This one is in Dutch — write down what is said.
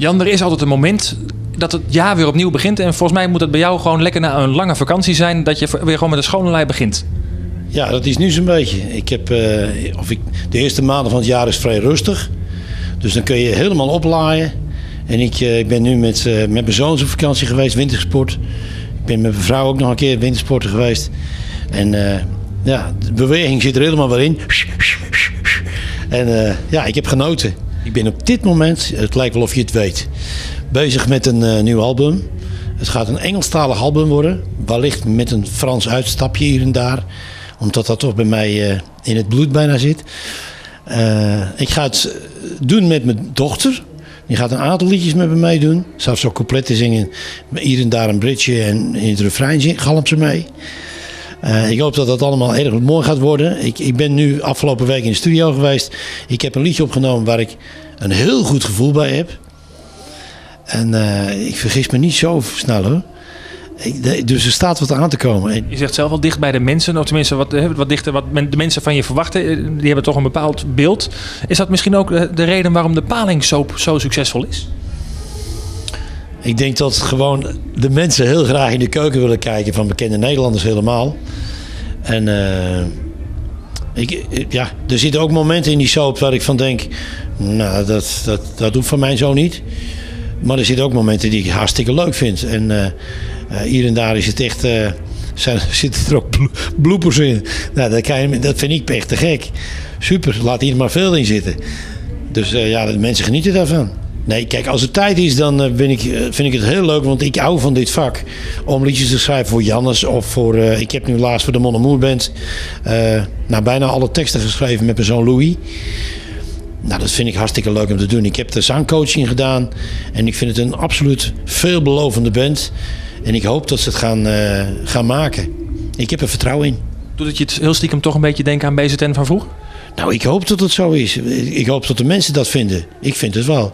Jan, er is altijd een moment dat het jaar weer opnieuw begint. En volgens mij moet het bij jou gewoon lekker na een lange vakantie zijn. Dat je weer gewoon met een schone lei begint. Ja, dat is nu zo'n beetje. De eerste maanden van het jaar is vrij rustig. Dus dan kun je helemaal oplaaien. En ik ben nu met mijn zoon op vakantie geweest, wintersport. Ik ben met mijn vrouw ook nog een keer wintersporten geweest. En de beweging zit er helemaal weer in. En ik heb genoten. Ik ben op dit moment, het lijkt wel of je het weet, bezig met een nieuw album. Het gaat een Engelstalig album worden. Wellicht met een Frans uitstapje hier en daar. Omdat dat toch bij mij in het bloed bijna zit. Ik ga het doen met mijn dochter. Die gaat een aantal liedjes met me meedoen. Zelfs ook coupletten zingen. Hier en daar een bridge en in het refrein galmt ze mee. Ik hoop dat dat allemaal erg mooi gaat worden. Ik ben nu afgelopen week in de studio geweest. Ik heb een liedje opgenomen waar ik een heel goed gevoel bij heb. En ik vergis me niet zo snel hoor. Dus er staat wat aan te komen. Je zegt zelf wel dicht bij de mensen, of tenminste wat dichter wat de mensen van je verwachten. Die hebben toch een bepaald beeld. Is dat misschien ook de reden waarom de palingsoap zo succesvol is? Ik denk dat gewoon de mensen heel graag in de keuken willen kijken, van bekende Nederlanders helemaal. En er zitten ook momenten in die soap waar ik van denk, nou dat doet van mij zo niet. Maar er zitten ook momenten die ik hartstikke leuk vind. En hier en daar is het echt, zitten er ook bloopers in. Nou, dat vind ik echt te gek. Super, laat hier maar veel in zitten. Dus de mensen genieten daarvan. Nee, kijk, als het tijd is, dan vind ik het heel leuk, want ik hou van dit vak. Om liedjes te schrijven voor Jannes of voor... ik heb nu laatst voor de Mon Amour Band bijna alle teksten geschreven met mijn zoon Louis. Nou, dat vind ik hartstikke leuk om te doen. Ik heb de zangcoaching gedaan en ik vind het een absoluut veelbelovende band. En ik hoop dat ze het gaan maken. Ik heb er vertrouwen in. Doet het je het heel stiekem toch een beetje denken aan BZN van vroeger? Nou, ik hoop dat het zo is. Ik hoop dat de mensen dat vinden. Ik vind het wel.